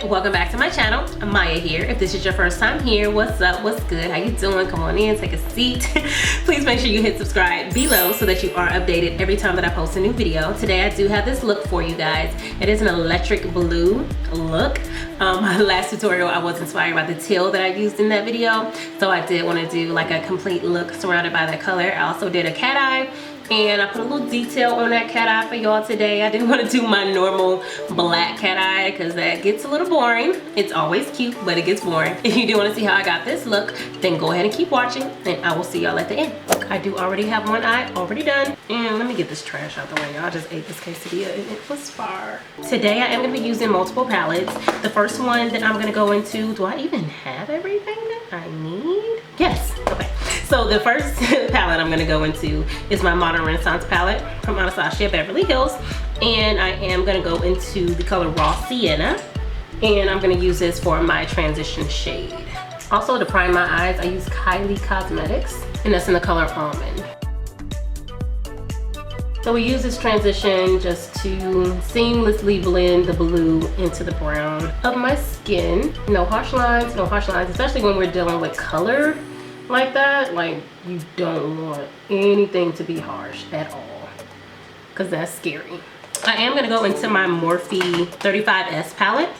guys, welcome back to my channel. Maya here. If this is your first time here, what's up, what's good, how you doing? Come on in, take a seat. Please make sure you hit subscribe below so that you are updated every time that I post a new video. Today I do have this look for you guys. It is an electric blue look. My last tutorial I was inspired by the teal that I used in that video, so I did want to do like a complete look surrounded by that color. I also did a cat eye, and I put a little detail on that cat eye for y'all today. I didn't want to do my normal black cat eye because that gets a little boring. It's always cute, but it gets boring. If you do want to see how I got this look, then go ahead and keep watching, and I will see y'all at the end. I do already have one eye already done. And let me get this trash out the way. Y'all just ate this quesadilla and it was fire. Today I am going to be using multiple palettes. The first one that I'm going to go into, do I even have everything that I need? Yes, okay. So the first palette I'm going to go into is my Modern Renaissance palette from Anastasia Beverly Hills. And I am going to go into the color Raw Sienna. And I'm going to use this for my transition shade. Also, to prime my eyes, I use Kylie Cosmetics, and that's in the color Almond. So we use this transition just to seamlessly blend the blue into the brown of my skin. No harsh lines, especially when we're dealing with color like that. Like, you don't want anything to be harsh at all, because that's scary. I am gonna go into my Morphe 35S palette.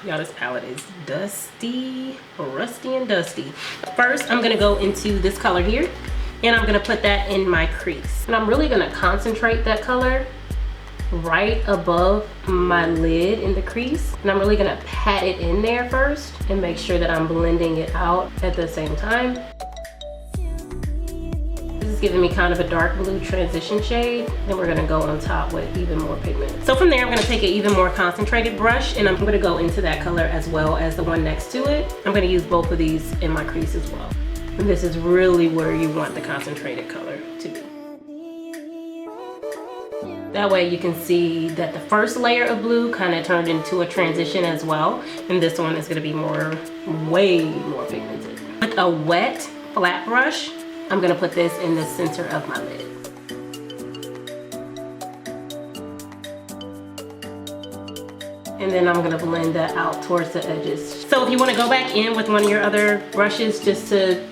Y'all, this palette is dusty, rusty and dusty. First, I'm gonna go into this color here, and I'm gonna put that in my crease. And I'm really gonna concentrate that color right above my lid in the crease. And I'm really gonna pat it in there first and make sure that I'm blending it out at the same time. This is giving me kind of a dark blue transition shade. Then we're gonna go on top with even more pigment. So from there, I'm gonna take an even more concentrated brush, and I'm gonna go into that color as well as the one next to it. I'm gonna use both of these in my crease as well. And this is really where you want the concentrated color to be. That way you can see that the first layer of blue kind of turned into a transition as well. And this one is gonna be way more pigmented. With a wet, flat brush, I'm gonna put this in the center of my lid. And then I'm gonna blend that out towards the edges. So if you wanna go back in with one of your other brushes just to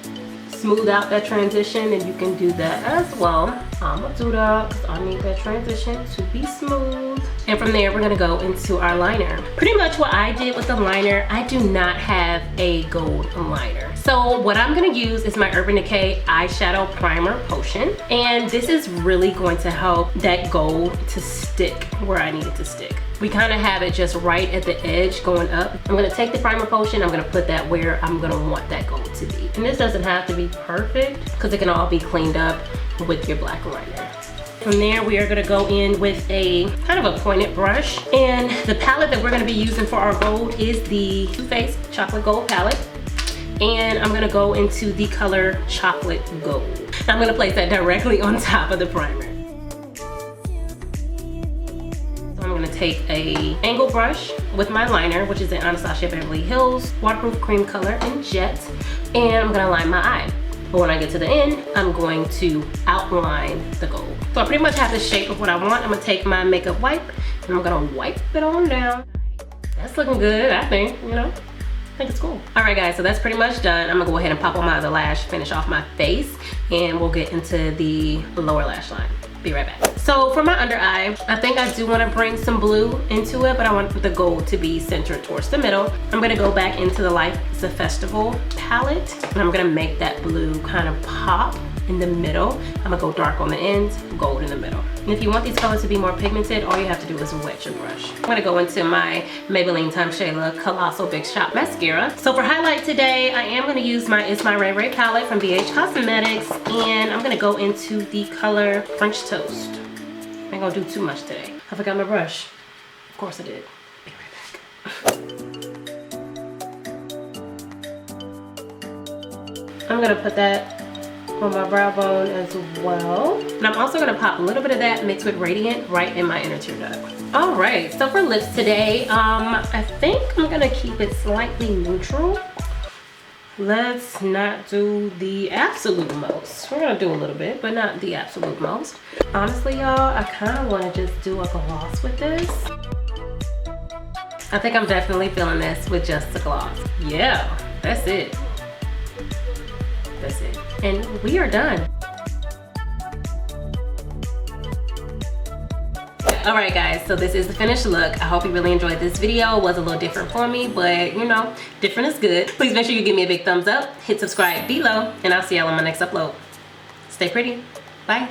smooth out that transition, and you can do that as well. I'm gonna do that because I need that transition to be smooth. And from there, we're gonna go into our liner. Pretty much what I did with the liner, I do not have a gold liner. So what I'm gonna use is my Urban Decay eyeshadow primer potion. And this is really going to help that gold to stick where I need it to stick. We kind of have it just right at the edge going up. I'm gonna take the primer potion, I'm gonna put that where I'm gonna want that gold to be. And this doesn't have to be perfect because it can all be cleaned up with your black liner. From there, we are gonna go in with a kind of a pointed brush. And the palette that we're gonna be using for our gold is the Too Faced Chocolate Gold palette. And I'm gonna go into the color Chocolate Gold. I'm gonna place that directly on top of the primer. I'm gonna take a angle brush with my liner, which is the Anastasia Beverly Hills Waterproof Cream Color in Jet, and I'm gonna line my eye. But when I get to the end, I'm going to outline the gold. So I pretty much have the shape of what I want. I'm gonna take my makeup wipe, and I'm gonna wipe it on down. That's looking good, I think, you know? I think it's cool. All right, guys, so that's pretty much done. I'm gonna go ahead and pop on my other lash, finish off my face, and we'll get into the lower lash line. Be right back. So for my under eye, I think I do want to bring some blue into it, but I want the gold to be centered towards the middle. I'm going to go back into the Life is a Festival palette, and I'm going to make that blue kind of pop in the middle. I'm going to go dark on the ends, gold in the middle. And if you want these colors to be more pigmented, all you have to do is wet your brush. I'm going to go into my Maybelline Time Shayla Colossal Big Shot Mascara. So for highlight today, I am going to use my ITSMYRAYERAYE palette from ABH Cosmetics, and I'm going to go into the color French Toast. I ain't gonna do too much today. I forgot my brush. Of course I did. Be right back. I'm gonna put that on my brow bone as well. And I'm also gonna pop a little bit of that mixed with Radiant right in my inner tear duct. All right, so for lips today, I think I'm gonna keep it slightly neutral. Let's not do the absolute most. We're gonna do a little bit, but not the absolute most. Honestly, y'all, I kind of want to just do a gloss with this. I think I'm definitely feeling this with just the gloss. Yeah, that's it. That's it. And we are done. All right guys, so this is the finished look. I hope you really enjoyed this video. It was a little different for me, but you know, different is good. Please make sure you give me a big thumbs up, hit subscribe below, and I'll see y'all on my next upload. Stay pretty. Bye.